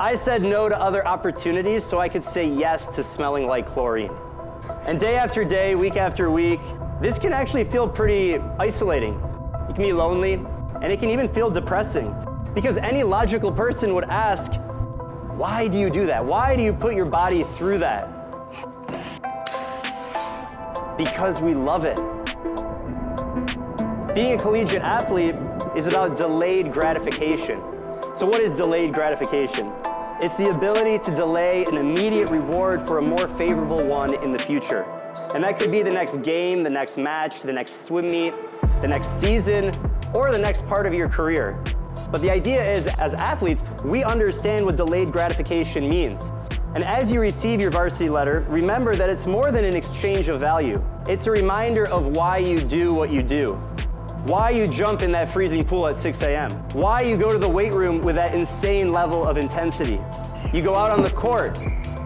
I said no to other opportunities so I could say yes to smelling like chlorine. And day after day, week after week, this can actually feel pretty isolating. It can be lonely, and it can even feel depressing. Because any logical person would ask, why do you do that? Why do you put your body through that? Because we love it. Being a collegiate athlete is about delayed gratification. So what is delayed gratification? It's the ability to delay an immediate reward for a more favorable one in the future. And that could be the next game, the next match, the next swim meet, the next season, or the next part of your career. But the idea is, as athletes, we understand what delayed gratification means. And as you receive your varsity letter, remember that it's more than an exchange of value. It's a reminder of why you do what you do. Why you jump in that freezing pool at 6 a.m. Why you go to the weight room with that insane level of intensity. You go out on the court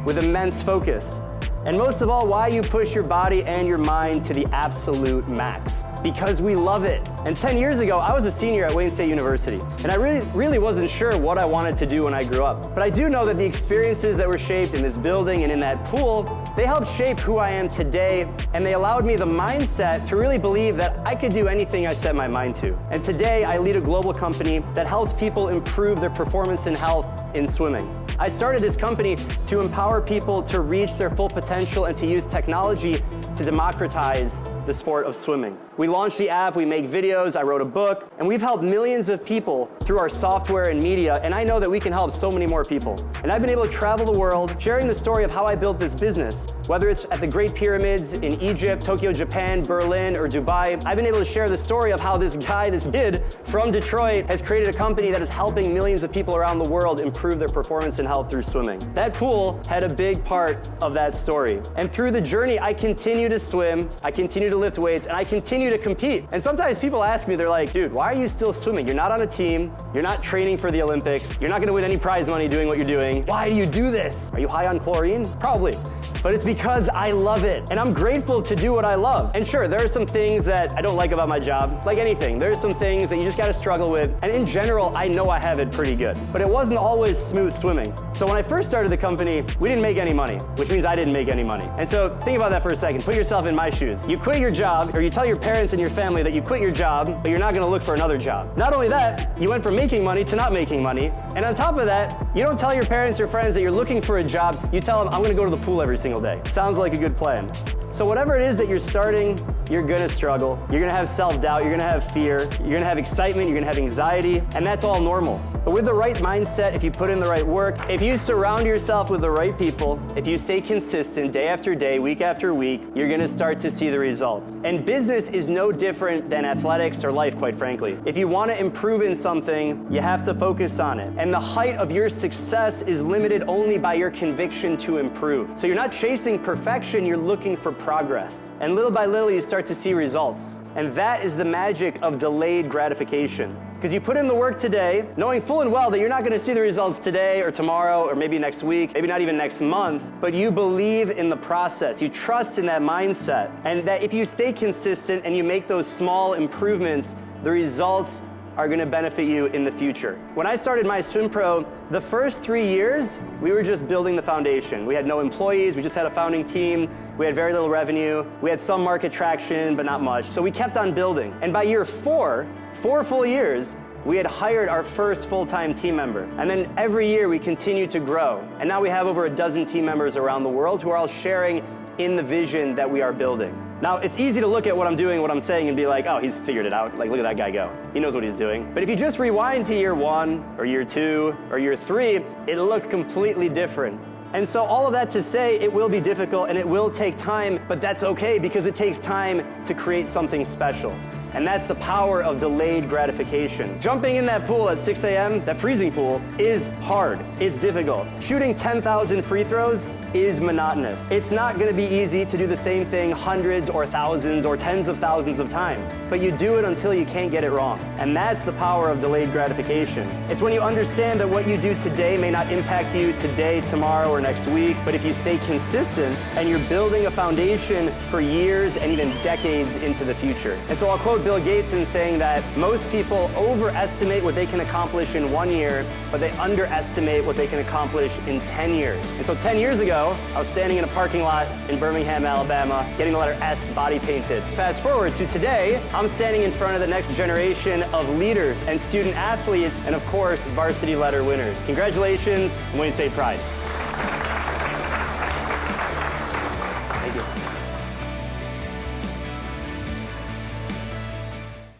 with immense focus. And most of all, why you push your body and your mind to the absolute max. Because we love it. And 10 years ago, I was a senior at Wayne State University. And I really wasn't sure what I wanted to do when I grew up. But I do know that the experiences that were shaped in this building and in that pool, they helped shape who I am today. And they allowed me the mindset to really believe that I could do anything I set my mind to. And today, I lead a global company that helps people improve their performance and health in swimming. I started this company to empower people to reach their full potential and to use technology to democratize the sport of swimming. We launched the app, we make videos, I wrote a book, and we've helped millions of people through our software and media, and I know that we can help so many more people. And I've been able to travel the world sharing the story of how I built this business. Whether it's at the Great Pyramids in Egypt, Tokyo, Japan, Berlin, or Dubai, I've been able to share the story of how this guy, this kid from Detroit, has created a company that is helping millions of people around the world improve their performance and health through swimming. That pool had a big part of that story. And through the journey, I continue to swim, I continue to lift weights, and I continue to compete. And sometimes people ask me, they're like, dude, why are you still swimming? You're not on a team, you're not training for the Olympics, you're not gonna win any prize money doing what you're doing. Why do you do this? Are you high on chlorine? Probably. But it's because I love it, and I'm grateful to do what I love. And sure, there are some things that I don't like about my job, like anything. There's some things that you just gotta struggle with, and in general, I know I have it pretty good. But it wasn't always smooth swimming. So when I first started the company, we didn't make any money, which means I didn't make any money. And so think about that for a second. Put yourself in my shoes. You quit your job, or you tell your parents and your family that you quit your job, but you're not gonna look for another job. Not only that, you went from making money to not making money, and on top of that, you don't tell your parents or friends that you're looking for a job, you tell them, I'm gonna go to the pool every single day. Sounds like a good plan. So whatever it is that you're starting, you're gonna struggle. You're gonna have self-doubt, you're gonna have fear, you're gonna have excitement, you're gonna have anxiety, and that's all normal. But with the right mindset, if you put in the right work, if you surround yourself with the right people, if you stay consistent day after day, week after week, you're gonna start to see the results. And business is no different than athletics or life, quite frankly. If you wanna improve in something, you have to focus on it. And the height of your success is limited only by your conviction to improve. So you're not chasing perfection, you're looking for progress. And little by little, you start to see results. And that is the magic of delayed gratification. Because you put in the work today, knowing full and well that you're not gonna see the results today or tomorrow or maybe next week, maybe not even next month, but you believe in the process. You trust in that mindset. And that if you stay consistent and you make those small improvements, the results are gonna benefit you in the future. When I started my Swim Pro, the first 3 years, we were just building the foundation. We had no employees, we just had a founding team, we had very little revenue, we had some market traction, but not much. So we kept on building. And by year 4 full years, we had hired our first full-time team member. And then every year we continued to grow. And now we have over a dozen team members around the world who are all sharing in the vision that we are building. Now, it's easy to look at what I'm doing, what I'm saying, and be like, oh, he's figured it out. Like, look at that guy go. He knows what he's doing. But if you just rewind to year 1, or year 2, or year 3, it looked completely different. And so all of that to say, it will be difficult and it will take time, but that's okay because it takes time to create something special. And that's the power of delayed gratification. Jumping in that pool at 6 a.m., that freezing pool, is hard. It's difficult. Shooting 10,000 free throws is monotonous. It's not going to be easy to do the same thing hundreds or thousands or tens of thousands of times, but you do it until you can't get it wrong. And that's the power of delayed gratification. It's when you understand that what you do today may not impact you today, tomorrow, or next week, but if you stay consistent and you're building a foundation for years and even decades into the future. And so I'll quote Bill Gates in saying that most people overestimate what they can accomplish in 1 year, but they underestimate what they can accomplish in 10 years. And so 10 years ago, I was standing in a parking lot in Birmingham, Alabama, getting the letter S body painted. Fast forward to today, I'm standing in front of the next generation of leaders and student athletes, and of course, varsity letter winners. Congratulations, and when you say pride.